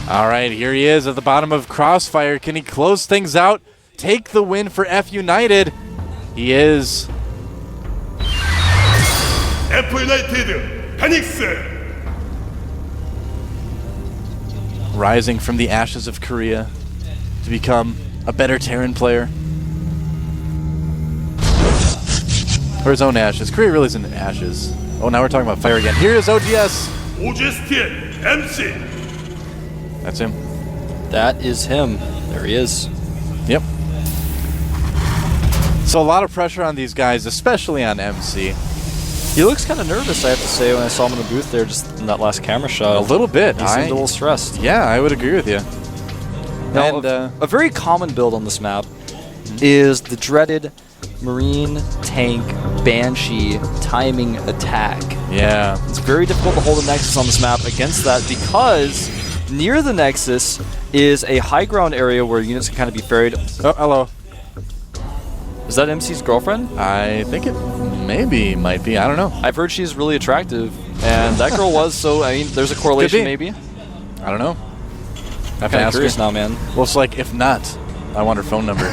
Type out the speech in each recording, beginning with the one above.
All right, here he is at the bottom of Crossfire. Can he close things out? Take the win for F.United. He is. F.United, Phoenix. Rising from the ashes of Korea to become a better Terran player. Or his own ashes. Korea really isn't ashes. Oh, now we're talking about fire again. Here is OGS. GSTL, MC. That's him. That is him. There he is. Yep. So a lot of pressure on these guys, especially on MC. He looks kind of nervous, I have to say, when I saw him in the booth there just in that last camera shot. A little bit. He seemed a little stressed. Yeah, I would agree with you. Now, And, a very common build on this map is the dreaded Marine Tank Banshee timing attack. Yeah. It's very difficult to hold a Nexus on this map against that because near the Nexus is a high ground area where units can kind of be ferried. Oh, hello. Is that MC's girlfriend? I think it might be. I don't know. I've heard she's really attractive, and that girl was, so, I mean, there's a correlation maybe. I don't know. I'm kind of curious now, man. Well, it's like, if not, I want her phone number.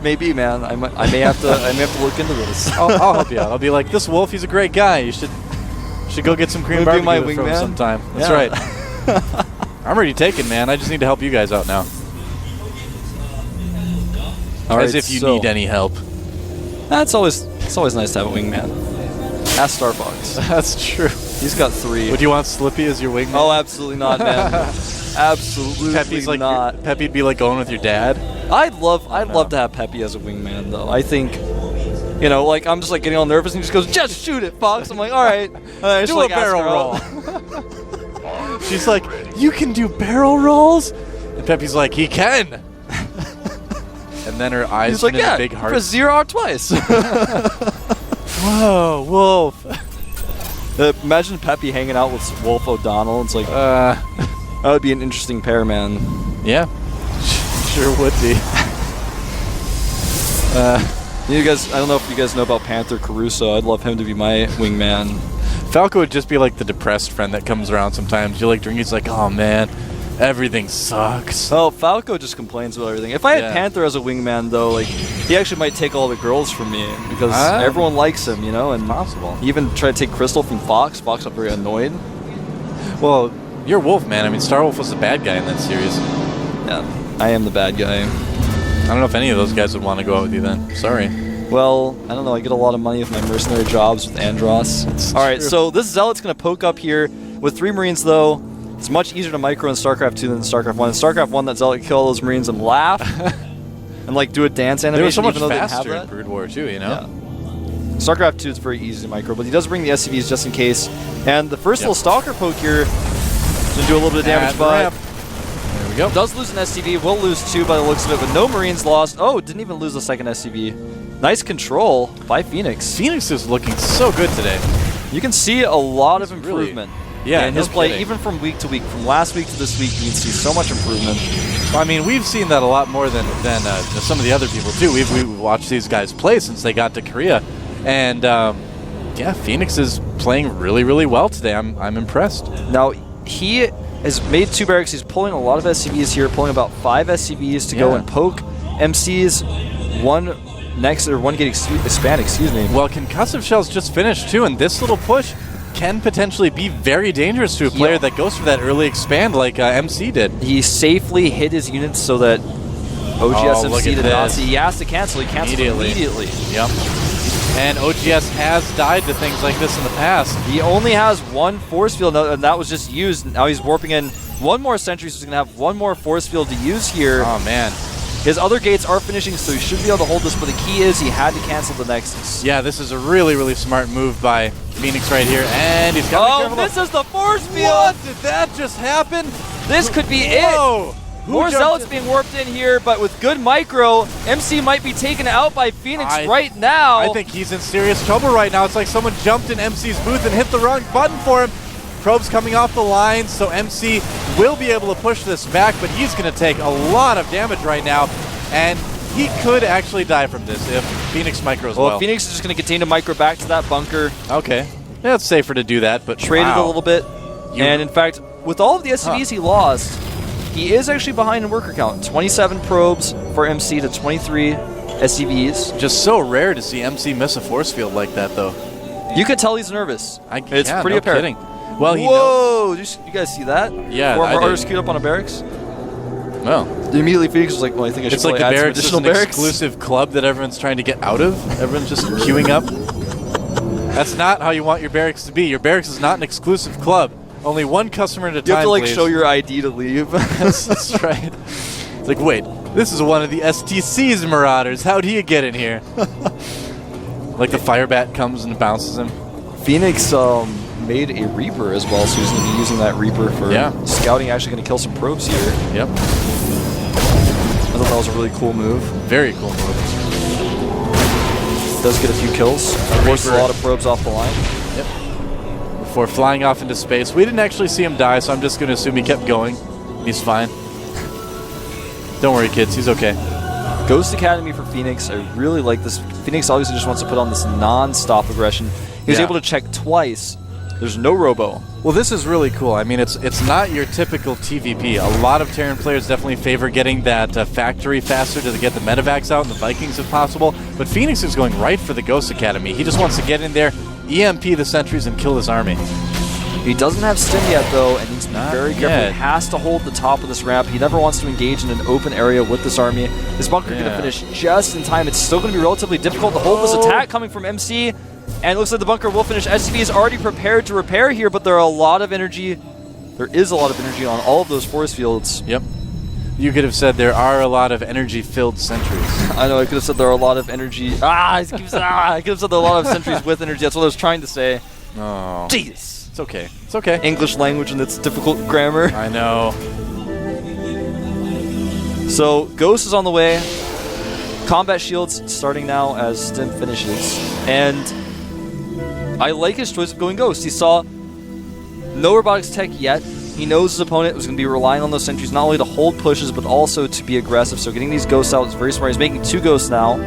Maybe, man. I may have to look into this. I'll help you out. I'll be like, this Wolf, he's a great guy. You should go get some Korean Maybe barbecue my from him wingman? sometime. That's Yeah. right. I'm already taken, man. I just need to help you guys out now. As if you need any help. It's always nice to have a wingman. Ask Starfox. That's true. He's got 3. Would you want Slippy as your wingman? Oh, absolutely not, man. Absolutely Peppy's like not. Peppy'd be like going with your dad. I'd love to have Peppy as a wingman, though. I think, you know, like I'm just like getting all nervous, and he just goes, "Just shoot it, Fox." I'm like, all right. Do a barrel roll. She's like, "You can do barrel rolls," and Peppy's like, "He can." And then her eyes He's like, turn into "Yeah, big hearts. press 0 twice." Whoa, Wolf. Imagine Peppy hanging out with Wolf O'Donnell. It's like, that would be an interesting pair, man. Yeah, sure would be. You guys, I don't know if you guys know about Panther Caruso. I'd love him to be my wingman. Falco would just be like the depressed friend that comes around sometimes. You like drink, he's like, "Oh man, everything sucks." Oh, Falco just complains about everything. If I had Panther as a wingman, though, like he actually might take all the girls from me because everyone likes him, you know. And possible. He even tried to take Crystal from Fox. Fox got very annoyed. Well, you're Wolf, man. I mean, Starwolf was the bad guy in that series. Yeah, I am the bad guy. I don't know if any of those guys would want to go out with you then. Sorry. Well, I don't know. I get a lot of money with my mercenary jobs with Andros. All right, so this Zealot's going to poke up here with 3 Marines, though. It's much easier to micro in StarCraft 2 than in StarCraft 1. In StarCraft 1, that Zealot kill those Marines and laugh and like do a dance animation. They were so much even though faster they didn't in have that. Brood War too, you know? Yeah. StarCraft 2 is very easy to micro, but he does bring the SCVs just in case. And the first little Stalker poke here is going to do a little bit of damage, but there we go. Does lose an SCV, will lose 2 by the looks of it, but no Marines lost. Oh, didn't even lose the second SCV. Nice control by Phoenix. Phoenix is looking so good today. You can see a lot of improvement. In his play, kidding. even from week to week, from last week to this week, you can see so much improvement. I mean, we've seen that a lot more than some of the other people too. We've watched these guys play since they got to Korea, and yeah, Phoenix is playing really, really well today. I'm impressed. Now he has made 2 barracks. He's pulling a lot of SCVs here, pulling about 5 SCVs to go and poke MCs. 1 gate expand. Excuse me. Well, concussive shells just finished too, and this little push can potentially be very dangerous to a player that goes for that early expand like MC did. He safely hit his units so that OGS MC did not see. He has to cancel. He canceled immediately. Yep. And OGS has died to things like this in the past. He only has 1 force field, and that was just used. Now he's warping in 1 more sentry, so he's going to have 1 more force field to use here. Oh, man. His other gates are finishing, so he should be able to hold this, but the key is he had to cancel the Nexus. Yeah, this is a really, really smart move by Phoenix right here, and he's got to be careful. This is the force field! What? Did that just happen? This could be Whoa. it! More Zealots being warped in here, but with good micro, MC might be taken out by Phoenix right now. I think he's in serious trouble right now. It's like someone jumped in MC's booth and hit the wrong button for him. Probe's coming off the line, so MC will be able to push this back, but he's going to take a lot of damage right now, and he could actually die from this if Phoenix micros well. Well, Phoenix is just going to continue to micro back to that bunker. Okay. Yeah, it's safer to do that, but traded a little bit. And in fact, with all of the SCVs he lost, he is actually behind in worker count. 27 probes for MC to 23 SCVs. Just so rare to see MC miss a force field like that, though. You could tell he's nervous. It's pretty apparent. Kidding. Well, whoa! You guys see that? Yeah, Four more artists queued up on a barracks. Well, immediately Phoenix was like, well, I think I should it's like the add some barracks is additional an barracks. exclusive club that everyone's trying to get out of. Everyone's just queuing up. That's not how you want your barracks to be. Your barracks is not an exclusive club. Only one customer at a time, You have to like please. show your ID to leave. That's right. It's like, wait, this is one of the STC's Marauders. How do you get in here? Like the Firebat comes and bounces him. Phoenix made a Reaper as well, so he's going to be using that Reaper for scouting. Actually going to kill some probes here. Yep. I thought that was a really cool move. Very cool move. Does get a few kills. Forces a lot of probes off the line. Yep. Before flying off into space. We didn't actually see him die, so I'm just going to assume he kept going. He's fine. Don't worry, kids. He's okay. Ghost Academy for Phoenix. I really like this. Phoenix obviously just wants to put on this non-stop aggression. He was able to check twice. There's no robo. Well, this is really cool. I mean, it's not your typical TVP. A lot of Terran players definitely favor getting that factory faster to get the medevacs out and the Vikings if possible. But Phoenix is going right for the Ghost Academy. He just wants to get in there, EMP the sentries, and kill his army. He doesn't have stim yet, though, and needs to be very careful. He has to hold the top of this ramp. He never wants to engage in an open area with this army. This bunker is going to finish just in time. It's still going to be relatively difficult to hold this attack coming from MC. And it looks like the bunker will finish. SCV is already prepared to repair here, but there are a lot of energy. There is a lot of energy on all of those force fields. Yep. You could have said there are a lot of energy-filled sentries. I know, I could have said there are a lot of energy. I could have said there are a lot of sentries with energy. That's what I was trying to say. Oh. Jeez. It's okay. It's okay. English language and its difficult grammar. I know. So, Ghost is on the way. Combat shields starting now as Stim finishes. And I like his choice of going Ghost. He saw no robotics tech yet. He knows his opponent was going to be relying on those sentries not only to hold pushes, but also to be aggressive. So getting these Ghosts out is very smart. He's making 2 Ghosts now.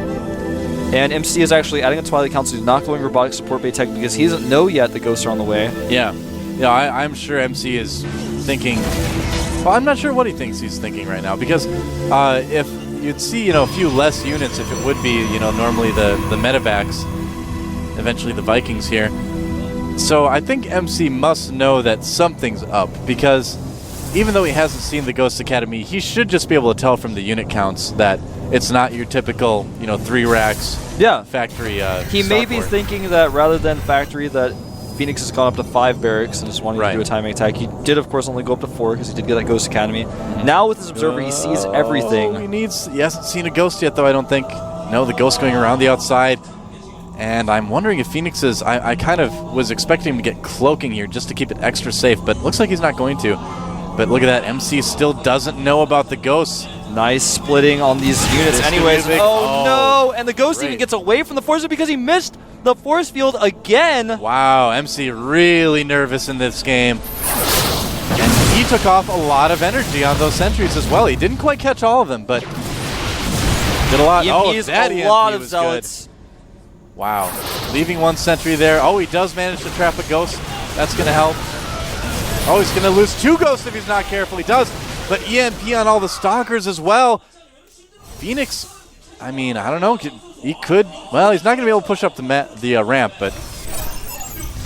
And MC is actually adding a Twilight Council. He's not going robotic support bay tech because he doesn't know yet the Ghosts are on the way. Yeah. Yeah, I'm sure MC is thinking... Well, I'm not sure what he thinks he's thinking right now, because if you'd see, a few less units if it would be, normally the medevacs, eventually the Vikings here. So I think MC must know that something's up, because even though he hasn't seen the Ghost Academy, he should just be able to tell from the unit counts that it's not your typical, 3 racks factory. He may be thinking that rather than factory, that Phoenix has gone up to 5 barracks and just wanting to do a timing attack. He did, of course, only go up to 4 because he did get that Ghost Academy. Now with his observer, he sees everything. He hasn't seen a ghost yet, though, I don't think. No, the ghost going around the outside. And I'm wondering if Phoenix is... I kind of was expecting him to get cloaking here just to keep it extra safe, but looks like he's not going to. But look at that. MC still doesn't know about the ghosts. Nice splitting on these units anyways. Oh, no! And the Ghost even gets away from the force field because he missed the force field again. Wow, MC really nervous in this game. And he took off a lot of energy on those sentries as well. He didn't quite catch all of them, but did a lot. That EMP lot of zealots. Good. Wow. Leaving 1 sentry there. Oh, he does manage to trap a ghost. That's going to help. Oh, he's going to lose 2 ghosts if he's not careful. He does. But EMP on all the stalkers as well. Phoenix, I mean, I don't know. He could. Well, he's not going to be able to push up the ramp, but...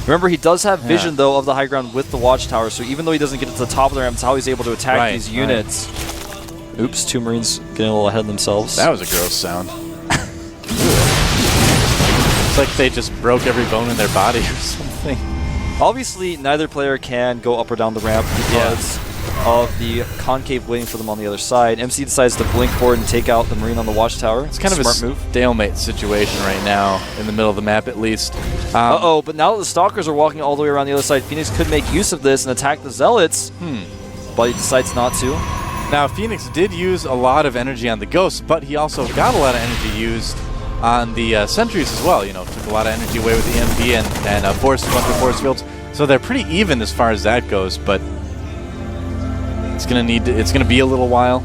Remember, he does have vision, though, of the high ground with the watchtower, so even though he doesn't get to the top of the ramp, it's how he's able to attack these units. Oops, 2 Marines getting a little ahead of themselves. That was a gross sound. It's like they just broke every bone in their body or something. Obviously, neither player can go up or down the ramp because of the concave waiting for them on the other side. MC decides to blink forward and take out the Marine on the watchtower. It's kind of a stalemate situation right now, in the middle of the map at least. But now that the Stalkers are walking all the way around the other side, Phoenix could make use of this and attack the Zealots, but he decides not to. Now, Phoenix did use a lot of energy on the Ghosts, but he also got a lot of energy used on the sentries as well. Took a lot of energy away with the EMP and forced a bunch of force fields. So they're pretty even as far as that goes, but it's gonna be a little while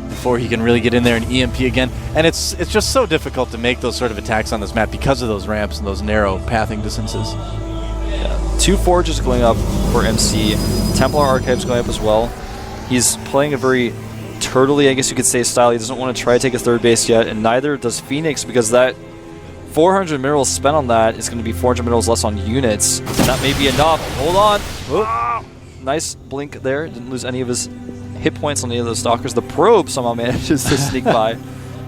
before he can really get in there and EMP again. And it's just so difficult to make those sort of attacks on this map because of those ramps and those narrow pathing distances. Yeah. 2 Forges going up for MC. Templar Archives going up as well. He's playing a very turtley, I guess you could say, style. He doesn't want to try to take a third base yet, and neither does Phoenix, because that 400 minerals spent on that is going to be 400 minerals less on units. And that may be enough. Hold on. Oh, nice blink there. Didn't lose any of his hit points on any of those stalkers. The probe somehow manages to sneak by.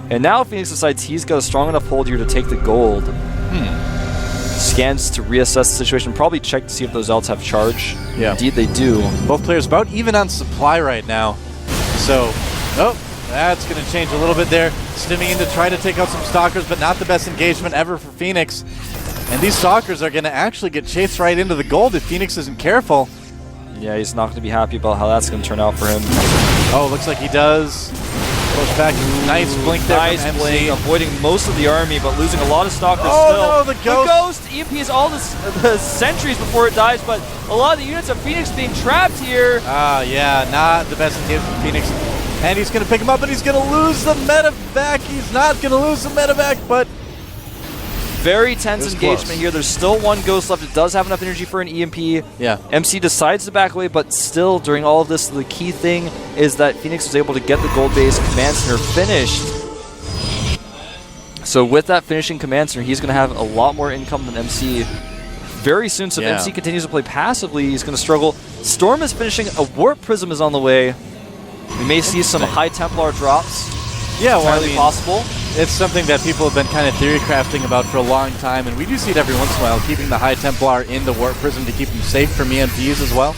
And now Phoenix decides he's got a strong enough hold here to take the gold. Scans to reassess the situation. Probably check to see if those Zealots have charge. Yeah. Indeed they do. Both players about even on supply right now. So, oh, that's going to change a little bit there. Stimming in to try to take out some Stalkers, but not the best engagement ever for Phoenix. And these Stalkers are going to actually get chased right into the gold if Phoenix isn't careful. Yeah, he's not going to be happy about how that's going to turn out for him. Oh, looks like he does. Push back. Nice blink there nice from MC. blink, avoiding most of the army, but losing a lot of Stalkers oh, still. No, the Ghost! EMPs all the sentries before it dies, but a lot of the units of Phoenix being trapped here. Yeah, not the best engagement for Phoenix. And he's going to pick him up, but he's going to lose the medevac. He's not going to lose the medevac, but... Very tense engagement close. here. There's still one Ghost left. It does have enough energy for an EMP. Yeah. MC decides to back away, but still, during all of this, the key thing is that Phoenix was able to get the gold base command center finished. So with that finishing command center, he's going to have a lot more income than MC very soon. So if MC continues to play passively, he's going to struggle. Storm is finishing. A Warp Prism is on the way. We may see some High Templar drops. Yeah, well, entirely possible. It's something that people have been kind of theory crafting about for a long time, and we do see it every once in a while, keeping the High Templar in the Warp Prism to keep him safe from EMPs as well.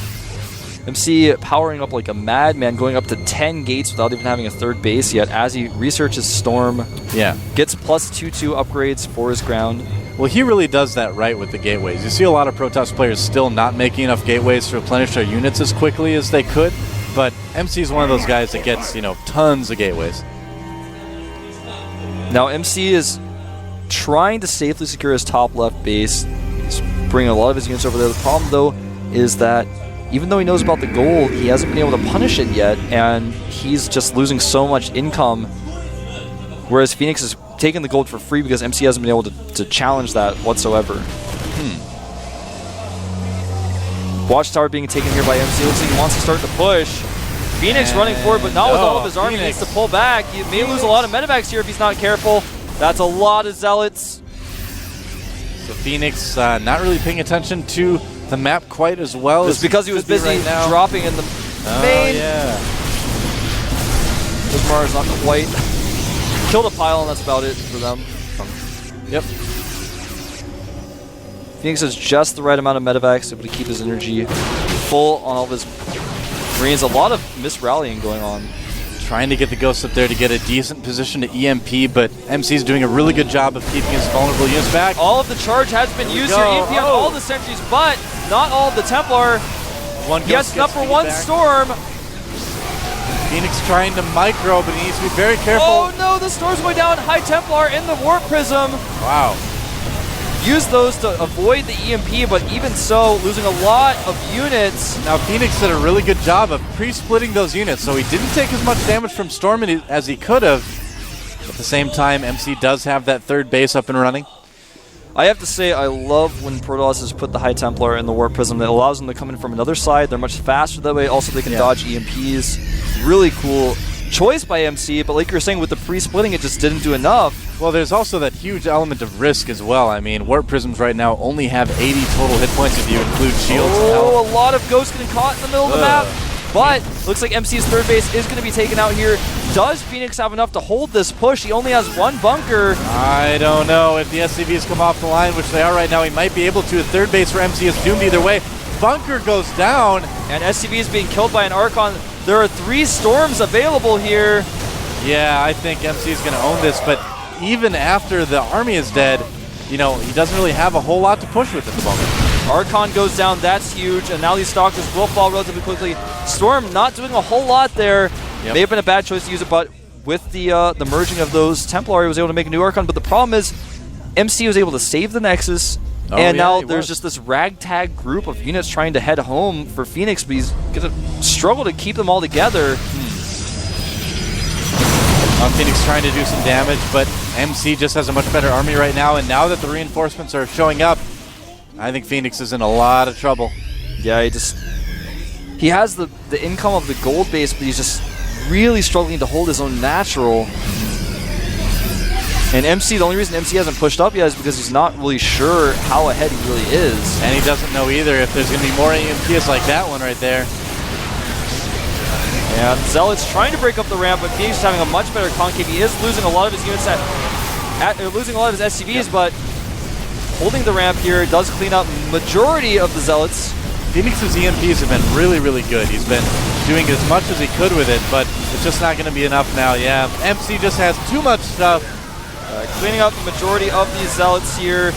MC powering up like a madman, going up to 10 gates without even having a third base yet as he researches Storm. Yeah. Gets plus 2/2 upgrades for his ground. Well, he really does that right with the gateways. You see a lot of Protoss players still not making enough gateways to replenish their units as quickly as they could, but MC is one of those guys that gets, tons of gateways. Now MC is trying to safely secure his top left base. He's bringing a lot of his units over there. The problem, though, is that even though he knows about the gold, he hasn't been able to punish it yet, and he's just losing so much income, whereas Phoenix is taking the gold for free because MC hasn't been able to challenge that whatsoever. Watchtower being taken here by MC. Looks like he wants to start the push. Phoenix running forward, but not with all of his army. He needs to pull back. He may lose a lot of medevacs here if he's not careful. That's a lot of Zealots. So Phoenix not really paying attention to the map quite as well. It's because he was busy dropping in the main. Yeah. Ismar is not quite. Killed a pile, and that's about it for them. Yep. Phoenix has just the right amount of medevacs, able to keep his energy full on all of his Marines. A lot of misrallying going on. Trying to get the Ghosts up there to get a decent position to EMP, but MC's doing a really good job of keeping his vulnerable units back. All of the charge has been used here. EMP on all the sentries, but not all of the Templar. Yes, enough for one Storm. Phoenix trying to micro, but he needs to be very careful. Oh no, the Storm's going down. High Templar in the Warp Prism. Wow. Use those to avoid the EMP, but even so, losing a lot of units. Now Phoenix did a really good job of pre-splitting those units, so he didn't take as much damage from Storm as he could have. At the same time, MC does have that third base up and running. I have to say, I love when Protoss has put the High Templar in the Warp Prism. That allows them to come in from another side. They're much faster that way. Also, they can dodge EMPs. Really cool choice by MC, but like you were saying, with the pre-splitting, it just didn't do enough. Well, there's also that huge element of risk as well. I mean, Warp Prisms right now only have 80 total hit points if you include shields and health. Oh, a lot of Ghosts getting caught in the middle of the map. But looks like MC's third base is going to be taken out here. Does Phoenix have enough to hold this push? He only has one bunker. I don't know. If the SCVs come off the line, which they are right now, he might be able to. A third base for MC is doomed either way. Bunker goes down. And SCV is being killed by an Archon. There are 3 Storms available here. Yeah, I think MC is going to own this, but even after the army is dead, he doesn't really have a whole lot to push with at the moment. Archon goes down, that's huge, and now these Stalkers will fall relatively quickly. Storm not doing a whole lot there. May have been a bad choice to use it, but with the merging of those Templar, he was able to make a new Archon. But the problem is, MC was able to save the Nexus, and now there's just this ragtag group of units trying to head home for Phoenix, but he's going to struggle to keep them all together. Phoenix trying to do some damage, but MC just has a much better army right now, and now that the reinforcements are showing up, I think Phoenix is in a lot of trouble. Yeah, he has the income of the gold base, but he's just really struggling to hold his own natural. And MC, the only reason MC hasn't pushed up yet is because he's not really sure how ahead he really is. And he doesn't know either if there's going to be more EMPs like that one right there. Yeah, Zealot's trying to break up the ramp, but Phoenix is having a much better concave. He is losing a lot of his units losing a lot of his SCVs, but holding the ramp here does clean up majority of the Zealots. Phoenix's EMPs have been really, really good. He's been doing as much as he could with it, but it's just not going to be enough now. Yeah, MC just has too much stuff. Cleaning up the majority of these Zealots here,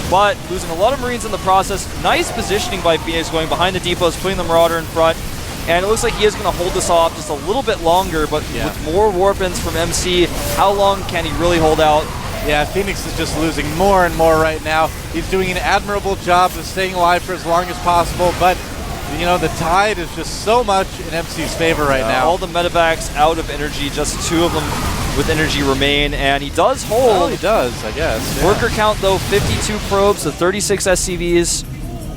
but losing a lot of Marines in the process. Nice positioning by Phoenix, going behind the depots, putting the Marauder in front. And it looks like he is going to hold this off just a little bit longer, but with more warpins from MC, how long can he really hold out? Yeah, Phoenix is just losing more and more right now. He's doing an admirable job of staying alive for as long as possible, but you know, the tide is just so much in MC's favor right now. All the medevacs out of energy, just 2 of them with energy remain, and he does hold. Well, he does, I guess. Yeah. Worker count, though, 52 probes to 36 SCVs.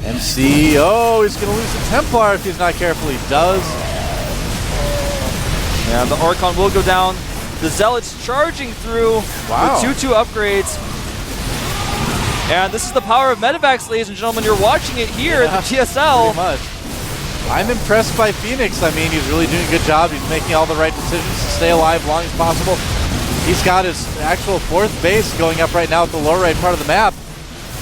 MC, oh, he's going to lose the Templar if he's not careful. He does. And the Archon will go down. The Zealots charging through with 2-2 upgrades. And this is the power of medevacs, ladies and gentlemen. You're watching it here at the GSL. Pretty much. I'm impressed by Phoenix. I mean, he's really doing a good job. He's making all the right decisions to stay alive as long as possible. He's got his actual 4th base going up right now at the lower right part of the map.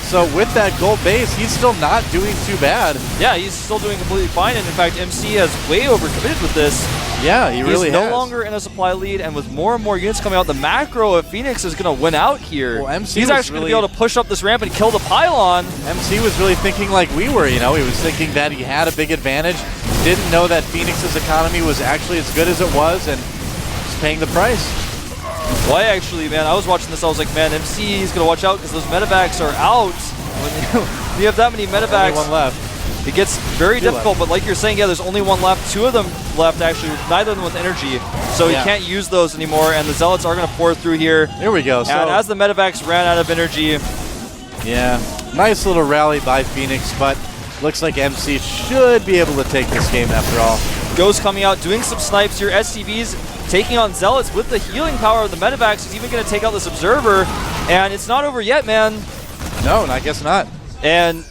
So with that gold base, he's still not doing too bad. Yeah, he's still doing completely fine. And in fact, MC has way overcommitted with this. Yeah, he really has. He's no longer in a supply lead, and with more and more units coming out, the macro of Phoenix is going to win out here. Well, MC he's actually going to be able to push up this ramp and kill the pylon. MC was really thinking like we were, you know. He was thinking that he had a big advantage. Didn't know that Phoenix's economy was actually as good as it was, and he's paying the price. Why actually, man, I was watching this, I was like, man, MC is going to watch out because those medevacs are out. When you have that many medevacs, only 1 left. It gets very difficult, but like you're saying, yeah, there's only 1 left. 2 of them left, actually, neither of them with energy. So he can't use those anymore, and the Zealots are going to pour through here. Here we go. And as the medevacs ran out of energy. Yeah, nice little rally by Phoenix, but looks like MC should be able to take this game after all. Ghost coming out, doing some snipes here. SCVs taking on Zealots with the healing power of the medevacs. He's even going to take out this Observer, and it's not over yet, man. No, I guess not. And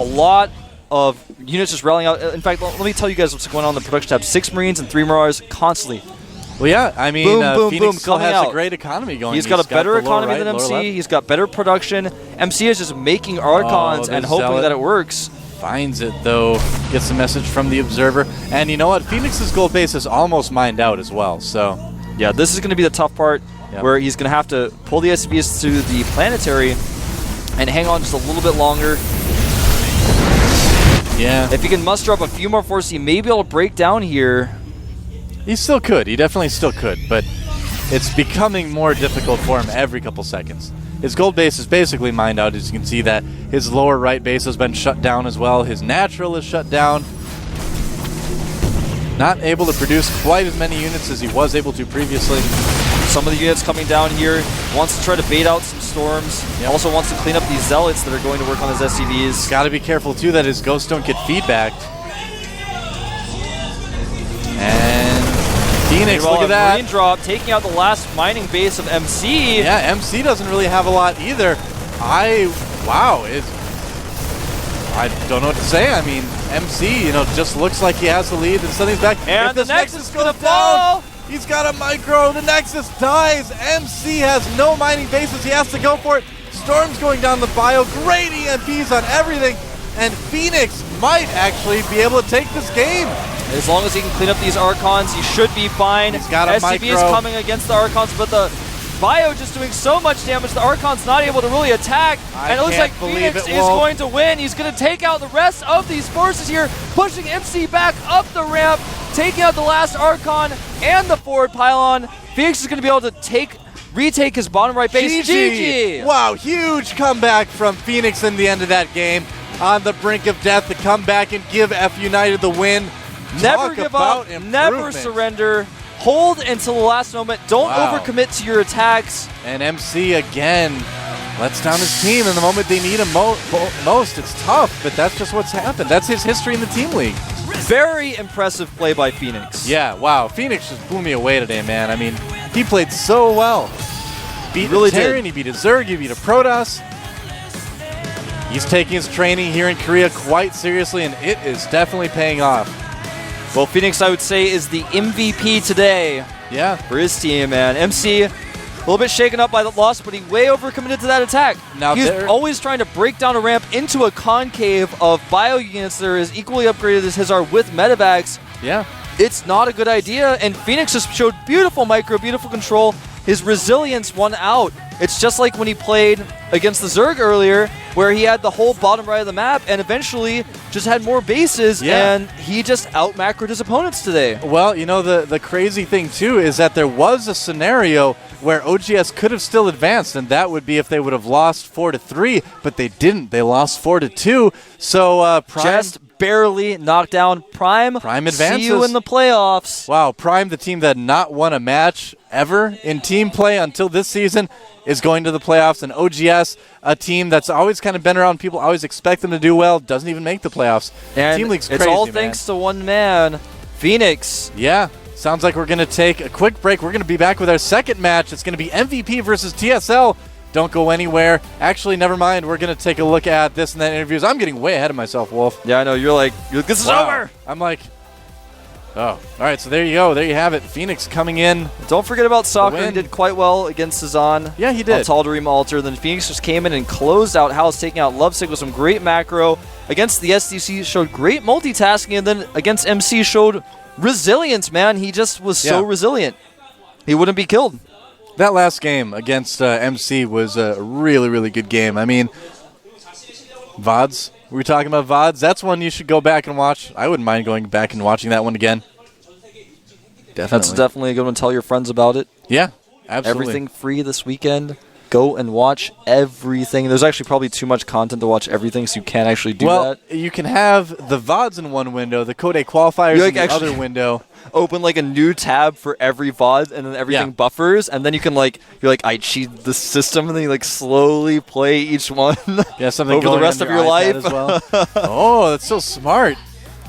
a lot of units just rallying out. In fact, let me tell you guys what's going on in the production tab. 6 Marines and 3 Marauders constantly. Well, yeah, I mean, Phoenix still has a great economy going. He's got a better economy than MC. He's got better production. MC is just making Archons and hoping that it works. Finds it, though. Gets the message from the Observer. And you know what? Phoenix's gold base is almost mined out as well, so... Yeah, this is going to be the tough part, where he's going to have to pull the SCVs to the planetary and hang on just a little bit longer. Yeah. If he can muster up a few more forces, he may be able to break down here. He still could. He definitely still could, but it's becoming more difficult for him every couple seconds. His gold base is basically mined out. As you can see that his lower right base has been shut down as well. His natural is shut down. Not able to produce quite as many units as he was able to previously. Some of the units coming down here. Wants to try to bait out some storms. He also wants to clean up these Zealots that are going to work on his SCVs. Got to be careful, too, that his ghosts don't get feedbacked. And Phoenix, look at that. Marine drop, taking out the last mining base of MC. Yeah, MC doesn't really have a lot either. Wow, I don't know what to say. I mean, MC, you know, just looks like he has the lead, and suddenly he's back. And the Nexus is going to fall. He's got a micro. The Nexus dies. MC has no mining bases. He has to go for it. Storm's going down the bio. Great EMPs on everything. And Phoenix might actually be able to take this game. As long as he can clean up these Archons, he should be fine. He's got a SCV is coming against the Archons, but the bio just doing so much damage, the Archon's not able to really attack. And it looks like Phoenix is going to win. He's going to take out the rest of these forces here, pushing MC back up the ramp, taking out the last Archon and the forward pylon. Phoenix is going to be able to retake his bottom right base. GG! Wow, huge comeback from Phoenix in the end of that game. On the brink of death to come back and give F.United the win. Never give up, never surrender. Hold until the last moment. Don't overcommit to your attacks. And MC again lets down his team, and the moment they need him most, it's tough, but that's just what's happened. That's his history in the team league. Very impressive play by Phoenix. Yeah, wow. Phoenix just blew me away today, man. I mean, he played so well. Beat really a Terran, he beat a Zerg, he beat a Protoss. He's taking his training here in Korea quite seriously, and it is definitely paying off. Well, Phoenix, I would say, is the MVP today. Yeah. For his team, man. MC, a little bit shaken up by the loss, but he way overcommitted to that attack. Now he's always trying to break down a ramp into a concave of bio units that are as equally upgraded as his are with medevacs. Yeah. It's not a good idea, and Phoenix just showed beautiful micro, beautiful control. His resilience won out. It's just like when he played against the Zerg earlier, where he had the whole bottom right of the map and eventually just had more bases, and he just out-macroed his opponents today. Well, you know, the crazy thing, too, is that there was a scenario where OGS could have still advanced, and that would be if they would have lost 4-3, but they didn't. They lost 4-2, so Prime... Just barely knocked down Prime. Prime advances. See you in the playoffs. Wow, Prime, the team that had not won a match ever in team play until this season, is going to the playoffs. And OGS, a team that's always kind of been around, people always expect them to do well, doesn't even make the playoffs. And team league's it's crazy, all man. thanks to one man, Phoenix. Yeah, sounds like we're going to take a quick break. We're going to be back with our second match. It's going to be MVP versus TSL. Don't go anywhere. Actually, never mind. We're going to take a look at this and that interviews. I'm getting way ahead of myself, Wolf. Yeah, I know. You're like, this is over. I'm like, oh. All right, so there you go. There you have it. Phoenix coming in. Don't forget about soccer. He did quite well against Cezanne. Yeah, he did. On Tal'Darim Altar. Then Phoenix just came in and closed out House, taking out Lovesick with some great macro. Against the SDC, showed great multitasking. And then against MC, showed resilience, man. He just was so resilient. He wouldn't be killed. That last game against MC was a really, really good game. I mean, VODs. We were talking about VODs. That's one you should go back and watch. I wouldn't mind going back and watching that one again. Definitely. That's definitely a good one. Tell your friends about it. Yeah, absolutely. Everything free this weekend. Go and watch everything. There's actually probably too much content to watch everything, so you can't actually do that. Well, you can have the VODs in one window, the Code A qualifiers in the other window. Open like a new tab for every VOD, and then everything buffers, and then you can like, you're like, I cheat the system, and then you like slowly play each one something over the rest of your life. As well. Oh, that's so smart.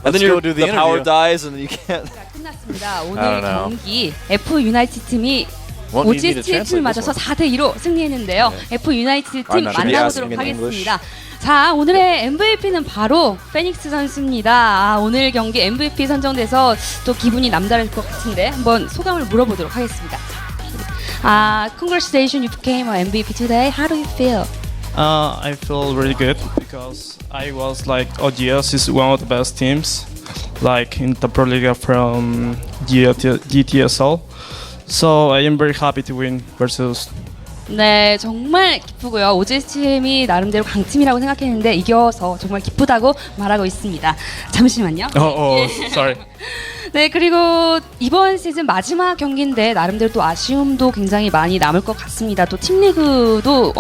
And then go do the power dies, and then you can't. 끝났습니다. 오늘 경기 F.United 팀이 Won't need me to GSTL 팀을 translate 맞아서 this 4대2로 승리했는데요. F.United 팀 not 만나보도록 asking in 하겠습니다. 자, 오늘의 MVP는 바로 페닉스 선수입니다. 오늘 경기 MVP 선정돼서 또 기분이 남다를 것 같은데 한번 소감을 물어보도록 하겠습니다. Congratulations, you became an MVP today. How do you feel? I feel really good because I was like OGS is one of the best teams, like in the Pro League from GTSL. So I am very happy to win versus. 네, 정말 기쁘고요. OGS 팀이 나름대로 강팀이라고 생각했는데 이겨서 정말 기쁘다고 말하고 있습니다. 잠시만요. Sorry. 네, 그리고 이번 시즌 마지막 경기인데 나름대로 또 아쉬움도 굉장히 많이 남을 것 같습니다. 또 팀리그도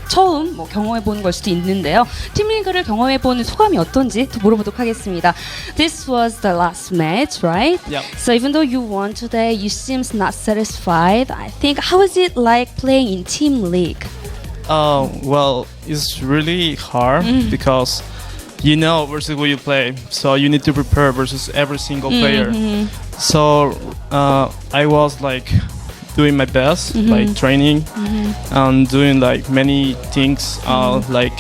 처음 경험해보는 걸 수도 있는데요. 팀리그를 경험해보는 소감이 어떤지 또 물어보도록 하겠습니다. This was the last match, right? Yeah. So even though you won today, you seems not satisfied. I think, how is it like playing in team league? Well, it's really hard because you know versus who you play, so you need to prepare versus every single player. So I was like doing my best, like training and doing like many things, like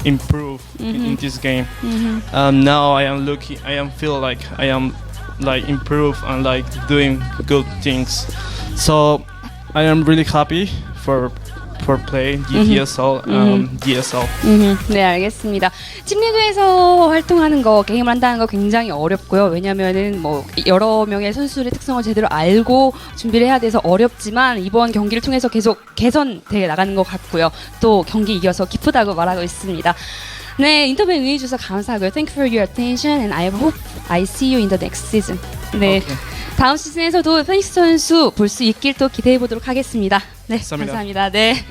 improve in this game. Now I am feel like I am like improve and like doing good things. So I am really happy for play GTSL, DSL. 네, 알겠습니다. 팀리그에서 활동하는 거, 게임을 한다는 거 굉장히 어렵고요. 왜냐면은 여러 명의 선수들의 특성을 제대로 알고 준비를 해야 돼서 어렵지만 이번 경기를 통해서 계속 개선되어 나가는 것 같고요. 또 경기 이겨서 기쁘다고 말하고 있습니다. 네, 인터뷰에 응해주셔서 감사하고요. Thank you for your attention and I hope I see you in the next season. 네, 다음 시즌에서도 페닉스 선수 볼 수 있길 또 기대해 보도록 하겠습니다. 네, 감사합니다. 네,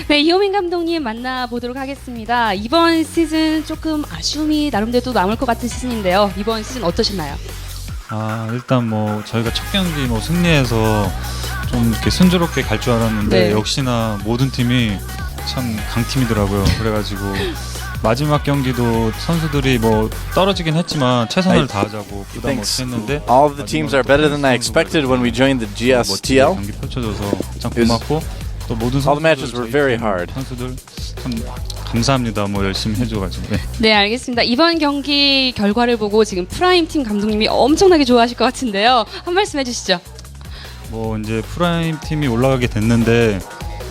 이호민 감독님 만나보도록 하겠습니다. 이번 시즌 조금 아쉬움이 나름대로 남을 것 같은 시즌인데요. 이번 시즌 어떠셨나요? 일단 저희가 첫 경기 승리해서 좀 이렇게 순조롭게 갈 줄 알았는데 역시나 모든 팀이 참 강팀이더라고요. 그래가지고 마지막 경기도 선수들이 뭐 떨어지긴 했지만 최선을 다하자고 부담 없이 했는데 all of the teams are better than I expected when we joined the GSTL. 경기 펼쳐줘서 참 고맙고 또 모든 All the matches 선수들 were very hard. 선수들 참 감사합니다. 뭐 열심히 해줘가지고. 네. 네, 알겠습니다. 이번 경기 결과를 보고 지금 프라임 팀 감독님이 엄청나게 좋아하실 것 같은데요. 한 말씀 해주시죠. 뭐 이제 프라임 팀이 올라가게 됐는데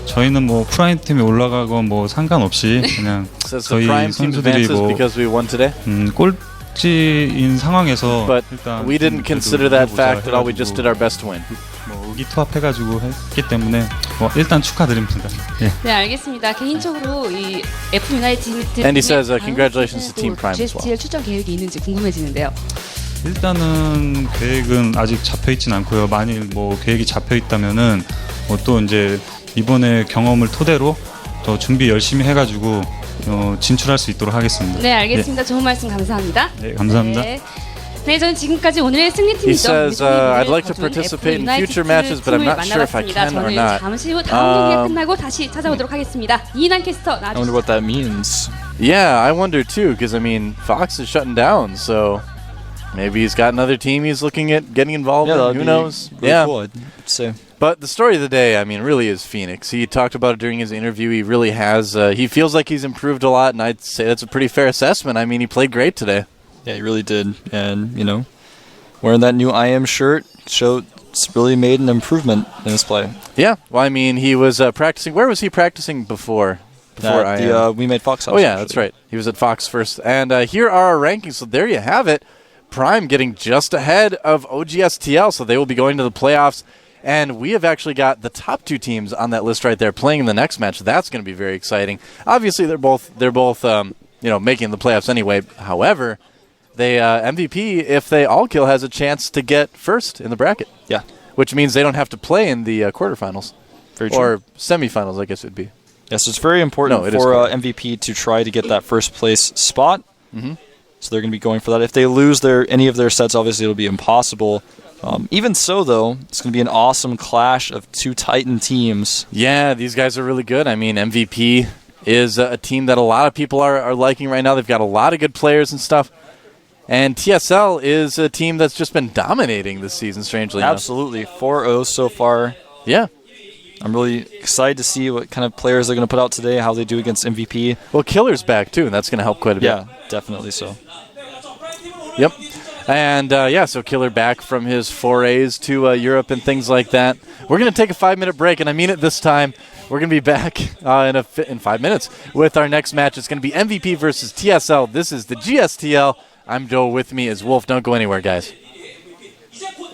저희는 뭐 프라임 팀이 올라가건 뭐 상관없이 그냥 Says the 저희 prime team 선수들이 advances 뭐 because we won today. 꼴찌인 상황에서 But 일단 we didn't consider that fact at all. We just did our best to win. 뭐 의기투합해가지고 했기 때문에 뭐 일단 축하드립니다. 예. 네, 알겠습니다. 개인적으로 이 F.United And he says, congratulations to Team Prime as well. GSTL 출전 계획이 있는지 궁금해지는데요. 일단은 계획은 아직 잡혀있진 않고요. 만일 뭐 계획이 잡혀있다면은 뭐 또 이제 이번에 경험을 토대로 더 준비 열심히 해가지고 진출할 수 있도록 하겠습니다. 네, 알겠습니다. 좋은 말씀 감사합니다. 네, 감사합니다. 네, 저는 지금까지 오늘의 He 승리팀이죠. says, I'd like to participate in future matches, but I'm not sure if I can or 저는 not. 잠시 후 다음 경기가 끝나고 다시 찾아오도록 하겠습니다. 이난 캐스터 I wonder what 나와주시죠. that means. Yeah, I wonder too, because I mean, Fox is shutting down, so maybe he's got another team he's looking at getting involved in. that'd Who be knows? really Yeah. cool, I'd say. But the story of the day, I mean, really is Phoenix. He talked about it during his interview. He really has. He feels like he's improved a lot, and I'd say that's a pretty fair assessment. I mean, he played great today. Yeah, he really did. And, you know, wearing that new I Am shirt showed it's really made an improvement in his play. Yeah. Well, I mean, he was practicing. Where was he practicing before? Before At I the Am? We Made Fox House. Oh yeah, actually. that's right. He was at Fox first. And here are our rankings. So there you have it. Prime getting just ahead of OGSTL, so they will be going to the playoffs. And we have actually got the top two teams on that list right there playing in the next match. That's going to be very exciting. Obviously, they're both making the playoffs anyway. However, they MVP, if they all kill, has a chance to get first in the bracket. Yeah. Which means they don't have to play in the quarterfinals. Very true. Or semifinals, I guess it would be. Yes, it's very important No, it is for correct. MVP to try to get that first place spot. Mhm. So they're going to be going for that. If they lose any of their sets, obviously it'll be impossible. Even so, though, it's going to be an awesome clash of two Titan teams. Yeah, these guys are really good. I mean, MVP is a team that a lot of people are liking right now. They've got a lot of good players and stuff. And TSL is a team that's just been dominating this season, strangely enough. Absolutely. 4-0 so far. Yeah. I'm really excited to see what kind of players they're going to put out today, how they do against MVP. Well, Killer's back, too, and that's going to help quite a bit. Yeah, definitely so. Yep. And, so Killer back from his forays to Europe and things like that. We're going to take a 5-minute break, and I mean it this time. We're going to be back in 5 minutes with our next match. It's going to be MVP versus TSL. This is the GSTL. I'm Joe. With me is Wolf. Don't go anywhere, guys.